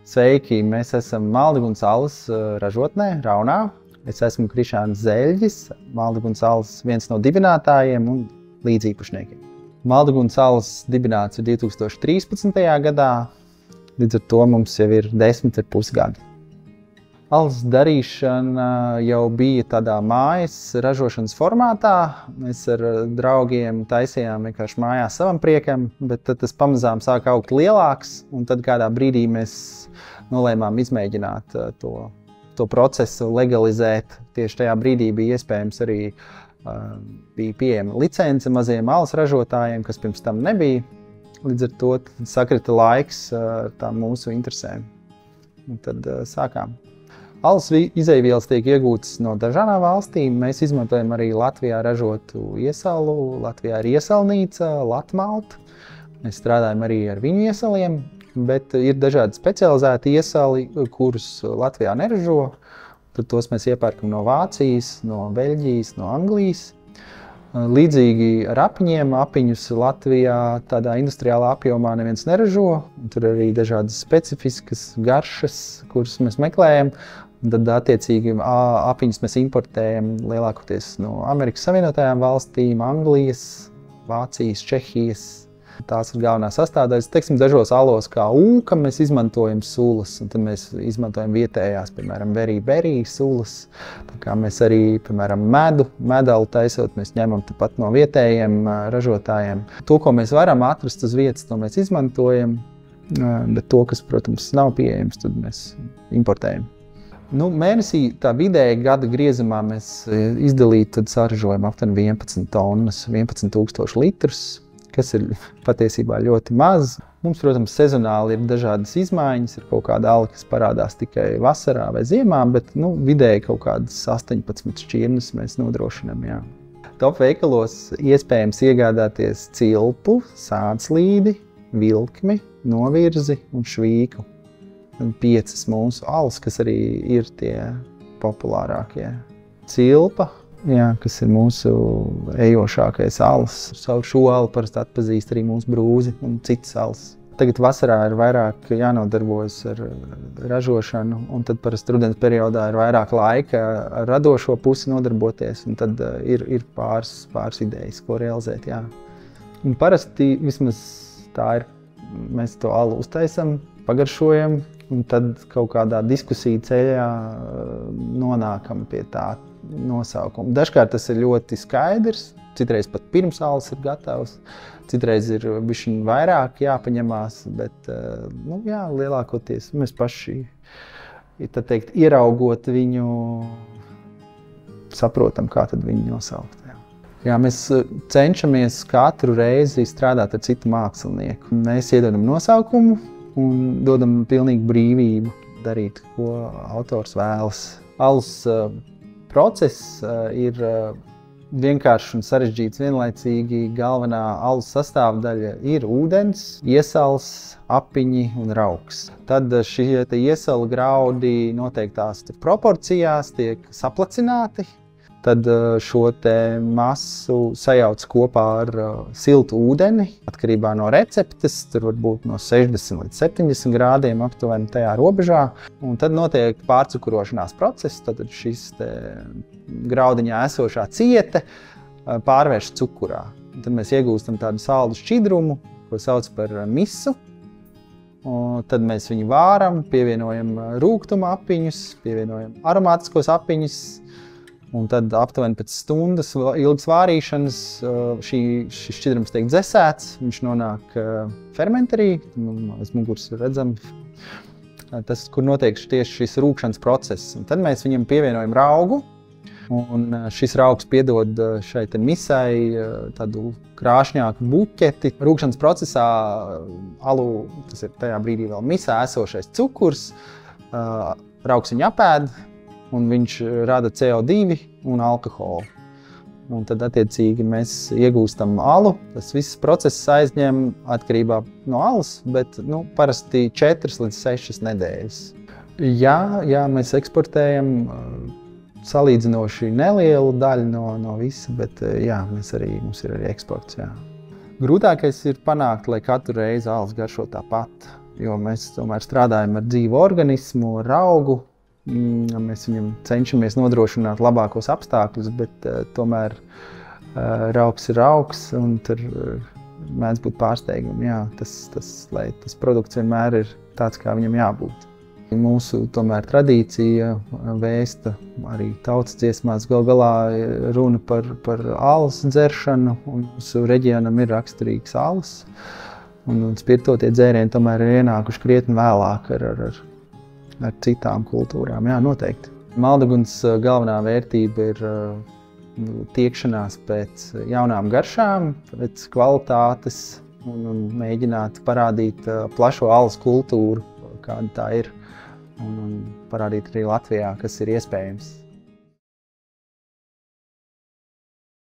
Sveiki! Mēs esam Maldegunas alas ražotnē, Raunā. Es esmu Krišāns Zeļģis, Maldegunas alas viens no dibinātājiem un līdzīpašniekiem. Maldegunas alas dibināts ir 2013. gadā, līdz ar to mums jau ir 10,5 gadi. Alas darīšana jau bija tādā mājas ražošanas formātā. Mēs ar draugiem taisījām vienkārši mājās savam priekam, bet tad tas pamazām sāka augt lielāks, un tad kādā brīdī mēs nolēmām izmēģināt to procesu legalizēt. Tieši tajā brīdī bija iespējams arī bija pieejama licence maziem alas ražotājiem, kas pirms tam nebija. Līdz ar to sakrita laiks ar tām mūsu interesēm. Un tad sākām. Alas izeivielas tiek iegūtas no dažādām valstīm. Mēs izmantojam arī Latvijā ražotu iesalu. Latvijā ir iesalnīca, Latmalta. Mēs strādājam arī ar viņu iesaliem, bet ir dažādi specializēti iesali, kurus Latvijā neražo. Tad tos mēs iepērkam no Vācijas, no Beļģijas, no Anglijas. Līdzīgi ar apiņiem. Apiņus Latvijā tādā industriālā apjomā neviens neražo. Tur arī dažādas specifiskas garšas, kuras mēs meklējam. Tad attiecīgi apiņus mēs importējam lielākoties no Amerikas Savienotajām valstīm, Anglijas, Vācijas, Čehijas. Tās ir galvenās sastāvdaļas. Teiksim, dažos alos kā ūka mēs izmantojam sulas, un tad mēs izmantojam vietējās, piemēram, berī sulas. Tā kā mēs arī, piemēram, medalu taisot, mēs ņemam tepat no vietējiem ražotājiem. To, ko mēs varam atrast uz vietas, to mēs izmantojam, bet to, kas, protams, nav pieejams, tad mēs importējam. Mēnesī tā vidēji gada griezumā mēs izdalītu, tad saražojam aptuveni 11 tonnas, 11,000 litrus, kas ir patiesībā ļoti maz. Mums, protams, sezonāli ir dažādas izmaiņas, ir kaut kāda ala, kas parādās tikai vasarā vai ziemā, bet vidēji kaut kādas 18 šķirnes mēs nodrošinām. Jā. Top veikalos iespējams iegādāties cilpu, sādslīdi, vilkmi, novirzi un švīku. 5 mūsu alas, kas arī ir tie populārākie. Cilpa, kas ir mūsu ejošākais alas. Savu šo alu parasti atpazīst arī mūsu brūzi un citas alas. Tagad vasarā ir vairāk jānodarbojas ar ražošanu, un tad parasti rudens periodā ir vairāk laika ar radošo pusi nodarboties, un tad ir pāris idejas, ko realizēt. Jā. Un parasti vismaz tā ir, mēs to alu uztaisam, pagaršojam, un tad kaut kādā diskusiju ceļā nonākam pie tā nosaukuma. Dažkārt tas ir ļoti skaidrs, citreiz pat pirms alas ir gatavs, citreiz ir bišķiņ vairāk jāpaņemās, bet lielākoties mēs paši, tad teikt, ieraugot viņu, saprotam, kā tad viņu nosaukt. Jā, mēs cenšamies katru reizi strādāt ar citu mākslinieku. Mēs iedodam nosaukumu un dodam pilnīgu brīvību darīt, ko autors vēlas. Alas process ir vienkāršs un sarežģīts vienlaicīgi. Galvenā alas sastāvdaļa ir ūdens, iesals, apiņi un raugs. Tad šie iesalu graudi noteiktās proporcijās tiek saplacināti. Tad šo masu sajauc kopā ar siltu ūdeni, atkarībā no receptes. Tur var būt no 60 līdz 70 grādiem aptuveni tajā robežā. Un tad notiek pārcukurošanās process, tad šis graudiņā esošā ciete pārvērš cukurā. Un tad mēs iegūstam tādu saldu šķidrumu, ko sauc par misu. Un tad mēs viņu vāram, pievienojam rūgtuma apiņus, pievienojam aromātiskos apiņus. Un tad aptuveni pēc stundas ilgas vārīšanas šis šķidrums tiek dzesēts, viņš nonāk fermenterī, aiz muguras redzam, tas, kur notiek tieši šis rūgšanas process. Un tad mēs viņam pievienojam raugu, un šis raugs piedod šai misai tādu krāšņāku buķeti. Rūgšanas procesā alu, tas ir tajā brīdī vēl misā esošais cukurs, raugs viņu apēd, un viņš rada CO2 un alkoholu. Un tad, attiecīgi, mēs iegūstam alu. Tas viss process aizņem atkarībā no alas, bet parasti 4 līdz 6 nedēļas. Jā, mēs eksportējam salīdzinoši nelielu daļu no visa, bet mums ir arī eksports. Jā. Grūtākais ir panākt, lai katru reizi alas garšo tāpat. jo mēs tomēr strādājam ar dzīvu organismu, ar augu. Mēs viņam cenšamies nodrošināt labākos apstākļus, bet tomēr raugs ir augs, un tur mēdz būt pārsteigumi. Jā, lai tas produkts vienmēr ir tāds, kā viņam jābūt. Mūsu tomēr tradīcija vēsta arī tautas dziesmās gal galā runa par alus dzeršanu, un mūsu reģionam ir raksturīgs alus. Un spirtotie dzērieni tomēr ir ienākuši krietni vēlāk ar citām kultūrām. Jā, noteikti. Maldeguns galvenā vērtība ir tiekšanās pēc jaunām garšām, pēc kvalitātes un mēģināt parādīt plašo alus kultūru, kāda tā ir, un parādīt arī Latvijā, kas ir iespējams.